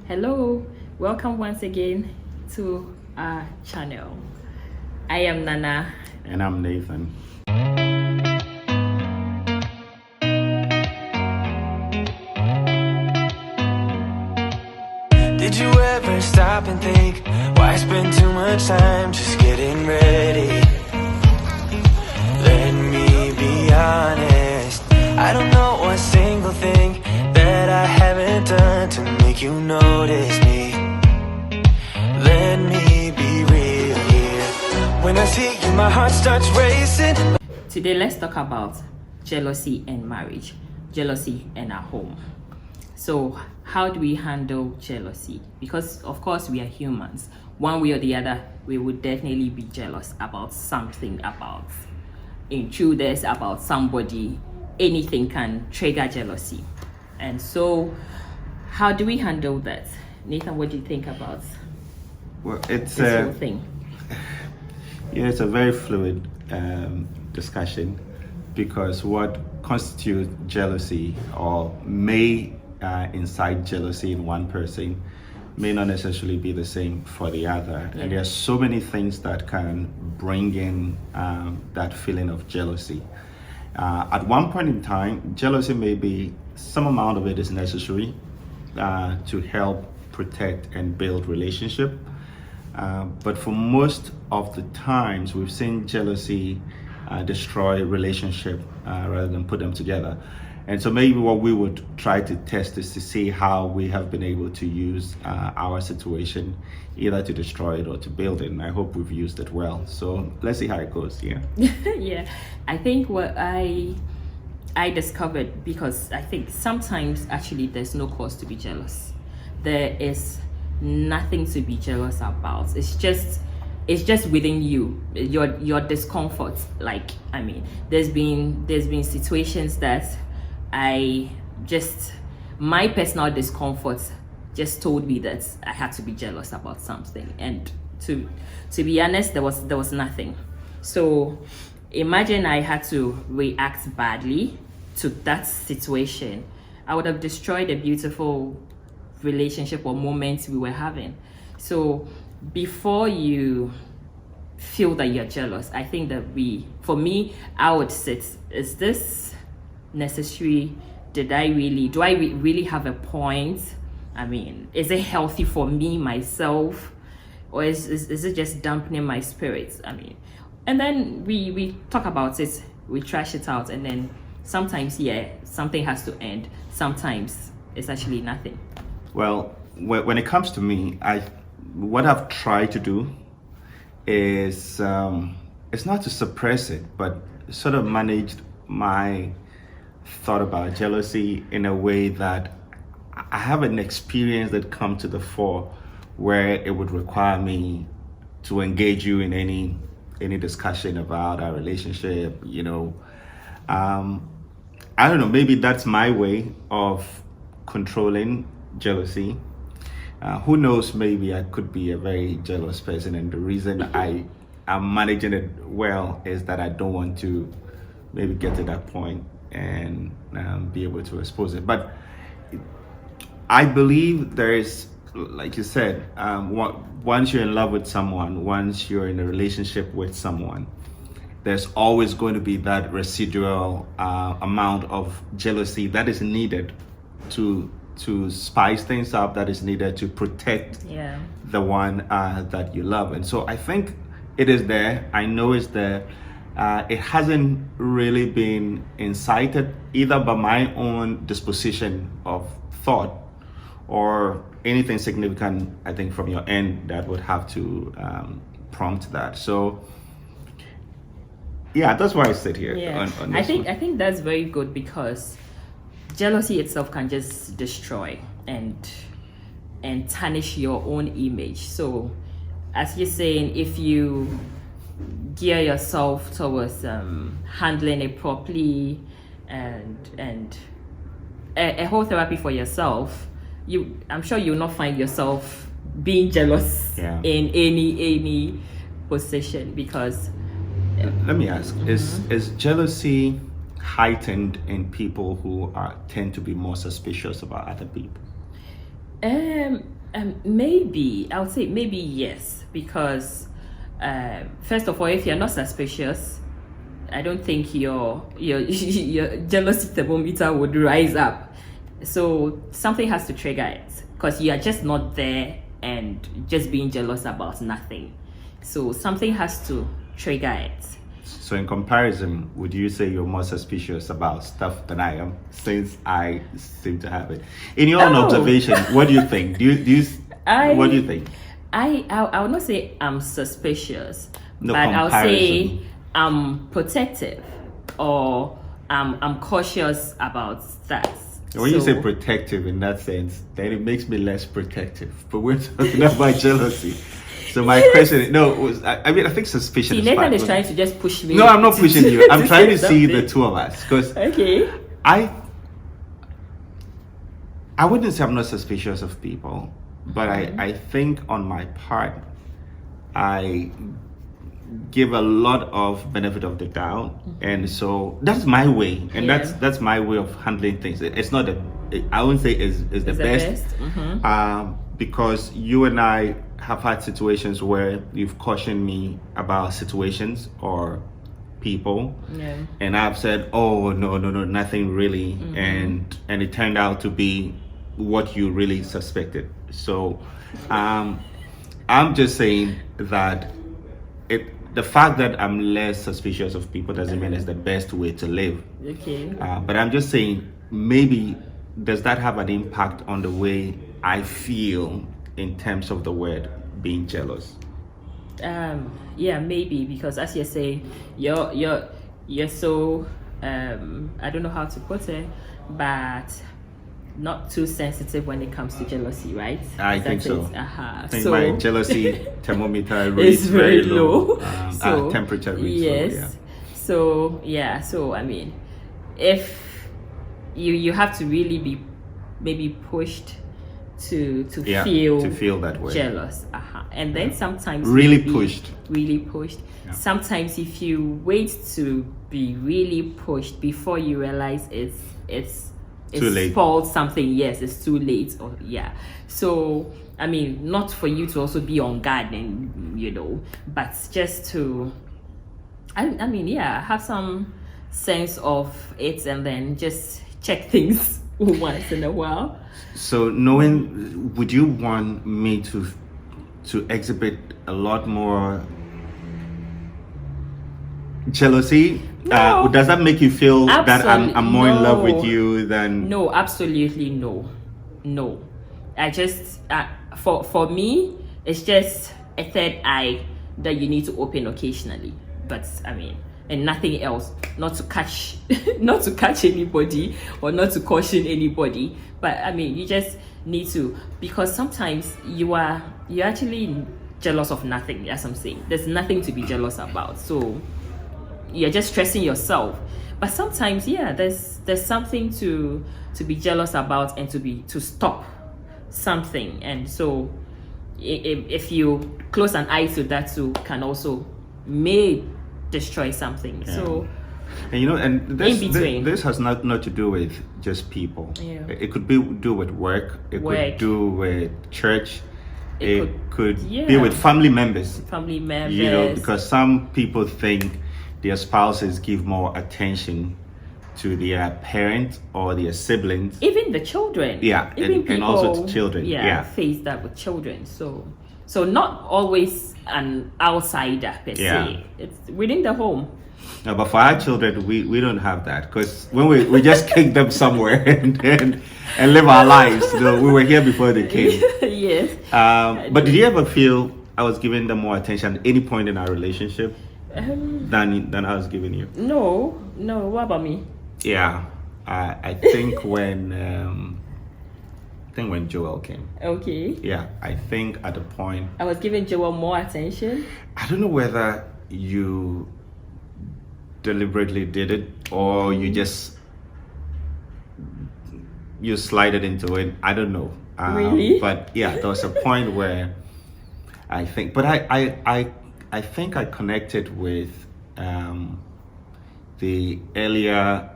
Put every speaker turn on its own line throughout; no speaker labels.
Hello, welcome once again to our channel. I am Nana.
And I'm Nathan.
Did you ever stop and think, why spend too much time just getting ready? Let me be honest, I don't know a single thing that I haven't done to make you notice me. Let me be real here. When I see you, my heart starts racing.
Today, let's talk about jealousy and marriage, jealousy and our home. So, how do we handle jealousy? Because, of course, we are humans. One way or the other, we would definitely be jealous about something, about intruders, about somebody. Anything can trigger jealousy. And so, how do we handle that? Nathan, what do you think about
Well, it's
this whole thing?
Yeah, it's a very fluid discussion because what constitutes jealousy or may incite jealousy in one person may not necessarily be the same for the other.
Yeah.
And there are so many things that can bring in that feeling of jealousy. At one point in time, jealousy may be, some amount of it is necessary to help protect and build relationship. But for most of the times, we've seen jealousy destroy relationship rather than put them together. And so maybe what we would try to test is to see how we have been able to use our situation either to destroy it or to build it. And I hope we've used it well. So let's see how it goes. Yeah.
Yeah, I think what I discovered, because I think sometimes actually there's no cause to be jealous. There is nothing to be jealous about. It's just within you, your discomfort. Like, I mean, there's been situations that my personal discomfort just told me that I had to be jealous about something, and to be honest, there was nothing. So imagine I had to react badly to that situation. I would have destroyed a beautiful relationship or moments we were having. So before you feel that you're jealous, I think that for me, I would sit, is this necessary? Do I really have a point? I mean, is it healthy for me, myself? Or is it just dampening my spirits? I mean, and then we talk about it, we trash it out, and then sometimes, yeah, something has to end. Sometimes it's actually nothing.
Well, when it comes to me, what I've tried to do is it's not to suppress it, but sort of manage my thought about jealousy in a way that I have an experience that come to the fore where it would require me to engage you in any discussion about our relationship. I don't know, maybe that's my way of controlling jealousy. Who knows, maybe I could be a very jealous person, and the reason I am managing it well is that I don't want to maybe get to that point and be able to expose it. But I believe there is, like you said, once you're in love with someone, once you're in a relationship with someone, there's always going to be that residual amount of jealousy that is needed to spice things up, that is needed to protect the one that you love. And so I think it is there. I know it's there. It hasn't really been incited either by my own disposition of thought or anything significant, I think, from your end that would have to prompt that. So yeah, that's why I sit here.
Yeah,
On this one.
I think that's very good, because jealousy itself can just destroy and tarnish your own image. So, as you're saying, if you gear yourself towards handling it properly and a whole therapy for yourself, I'm sure you'll not find yourself being jealous in any position. Because
let me ask: is jealousy heightened in people who tend to be more suspicious about other people?
Maybe I would say maybe yes, because first of all, if you're not suspicious, I don't think your jealousy thermometer would rise up. So something has to trigger it, because you are just not there and just being jealous about nothing. So something has to trigger it.
So in comparison, would you say you're more suspicious about stuff than I am, since I seem to have it? In your own
Oh.
observation, what do you think? What do you think?
I would not say I'm suspicious,
No
but I'll say
comparison.
I'm protective, or I'm cautious about that.
When you
So-
say protective in that sense, then it makes me less protective. But we're talking about jealousy. So my question, I mean, I think suspicion
See,
is
Nathan
fine,
is
but-
trying to just push me.
No, I'm not pushing you. I'm trying to
say
see the
something.
two of us, because
Okay.
I wouldn't say I'm not suspicious of people, but I think on my part, I give a lot of benefit of the doubt, and so that's my way, and
Yeah.
that's my way of handling things. It's not I wouldn't say is the
It's the
best,
best.
because you and I have had situations where you've cautioned me about situations or people,
Yeah.
and I've said, oh no, nothing really, and it turned out to be what you really suspected. So I'm just saying that the fact that I'm less suspicious of people doesn't mean it's the best way to live.
Okay.
But I'm just saying, maybe does that have an impact on the way I feel in terms of the word being jealous?
Yeah, maybe, because as you say, you're so I don't know how to put it, but not too sensitive when it comes to jealousy, right?
I think so.
Uh-huh.
I think
So
my jealousy thermometer reads
it's very low.
Temperature reads
yes.
low, yeah.
So yeah. So I mean, if you have to really be maybe pushed to
feel that way.
jealous, and then sometimes
Really
maybe
pushed.
Yeah. Sometimes if you wait to be really pushed before you realize it's
Too late.
spoiled something, yes, it's too late, or yeah. So I mean, not for you to also be on guard, and but just to I mean, yeah, have some sense of it, and then just check things once in a while.
So would you want me to exhibit a lot more jealousy?
No.
Does that make you feel that I'm more in love with
No.
you than?
No, absolutely no. I just for me, it's just a third eye that you need to open occasionally, but I mean, and nothing else, not to catch anybody, or not to caution anybody, but I mean, you just need to, because sometimes you're actually jealous of nothing. As I'm saying, there's nothing to be jealous about, so you're just stressing yourself. But sometimes, yeah, there's something to be jealous about, and to stop something. And so if you close an eye to that too, can also may destroy something.
Yeah.
So
And and this,
In between.
this has not to do with just people.
Yeah.
It could do with work. It could do with church. It could be
yeah.
with family members.
family members,
Because some people think their spouses give more attention to their parent or their siblings.
even the children,
Yeah,
even
and also
people,
to children, yeah.
face that with children. So not always an outsider per
Yeah.
se, it's within the home.
No, but for our children, we don't have that, because when we just kick them somewhere and live our lives. We were here before they came.
Yes.
But did you ever feel I was giving them more attention at any point in our relationship than I was giving you?
No. What about me?
Yeah, I think when Joel came.
Okay.
Yeah, I think at the point,
I was giving Joel more attention.
I don't know whether you deliberately did it or you slided into it. I don't know.
Really?
But yeah, there was a point where I think, but I think I connected with the earlier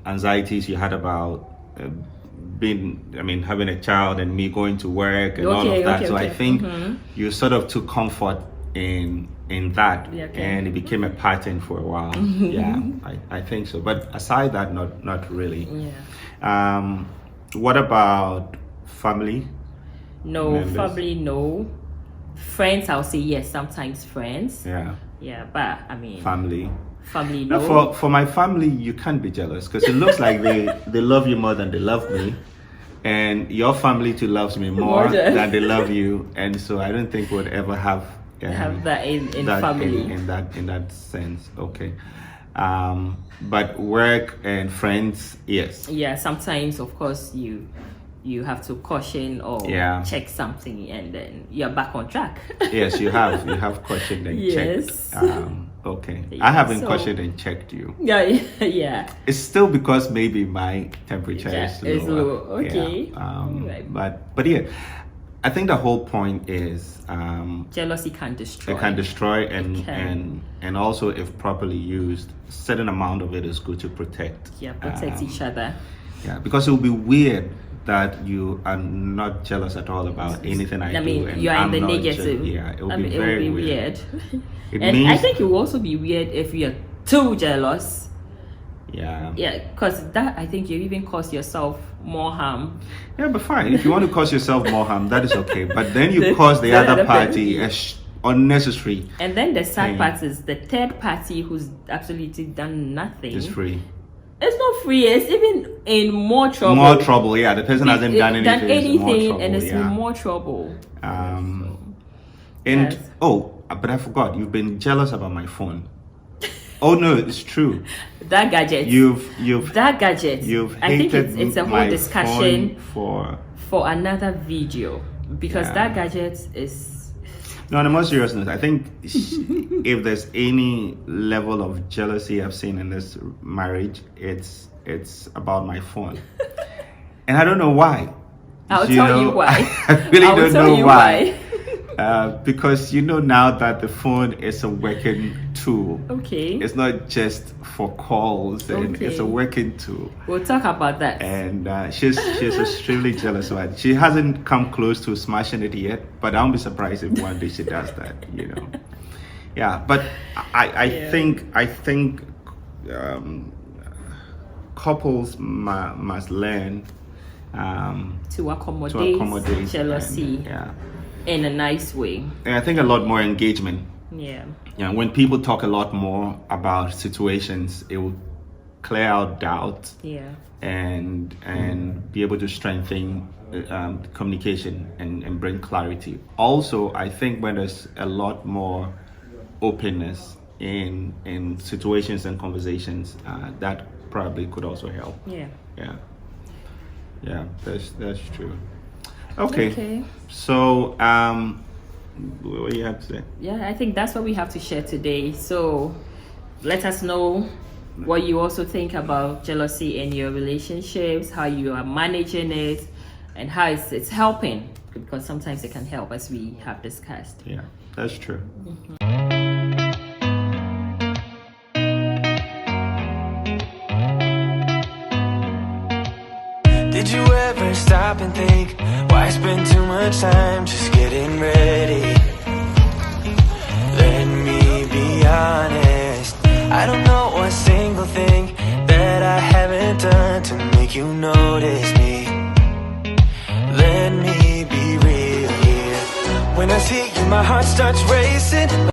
anxieties you had about having a child and me going to work and all of that. So I think you sort of took comfort in that, and it became a pattern for a while. Yeah, I think so. But aside that, not really.
Yeah.
What about family?
No,
members?
family, no. Friends, I'll say yes. Sometimes friends.
Yeah.
Yeah, but I mean,
Family.
no.
No, for my family, you can't be jealous because it looks like they love you more than they love me, and your family too loves me more than they love you, and so I don't think we'd ever have
that in family
in that sense. Okay, but work and friends, yes.
Yeah, sometimes of course you have to caution or check something, and then you're back on track.
Yes, you have cautioned and
yes.
checked. Okay. I haven't cautioned and checked you.
Yeah.
It's still because maybe my temperature is low.
Okay.
Yeah. But yeah, I think the whole point is
jealousy can destroy.
It can destroy, and also if properly used, a certain amount of it is good to protect.
Yeah, protect each other.
Yeah, because it would be weird that you are not jealous at all about anything I do. And
you are in the
not
negative.
It would be very weird.
And I think it will also be weird if you're too jealous.
Yeah.
Yeah, because that, I think you even cause yourself more harm.
Yeah, but fine. If you want to cause yourself more harm, that is okay. But then you cause the other party unnecessary.
And then the sad part is the third party who's absolutely done nothing.
It's free.
It's not free. It's even in more trouble.
More trouble, yeah. The person hasn't done anything,
and it's in more trouble.
But I forgot. You've been jealous about my phone. Oh no, it's true.
That gadget. That gadget. I think it's a whole discussion
for
another video, because that gadget is.
No, on a more serious note, I think if there's any level of jealousy I've seen in this marriage, it's about my phone, and I don't know why.
I'll tell you why.
I really don't know why. Because now that the phone is a working tool.
Okay.
It's not just for calls, and it's a working tool.
We'll talk about that.
And she's extremely jealous of it. She hasn't come close to smashing it yet, but I won't be surprised if one day she does that. Yeah, but I think couples must learn
to accommodate jealousy. In a nice way.
And I think a lot more engagement.
Yeah.
When people talk a lot more about situations, it will clear out doubt.
Yeah.
And be able to strengthen communication and bring clarity. Also, I think when there's a lot more openness in situations and conversations, that probably could also help.
Yeah.
Yeah, that's true. Okay. So, what do you have to say?
Yeah, I think that's what we have to share today. So, let us know what you also think about jealousy in your relationships, how you are managing it, and how it's helping, because sometimes it can help, as we have discussed.
Yeah, that's true.
Did you ever stop and think, why spend too much time just getting ready? Let me be honest, I don't know a single thing that I haven't done to make you notice me. Let me be real here. When I see you, my heart starts racing.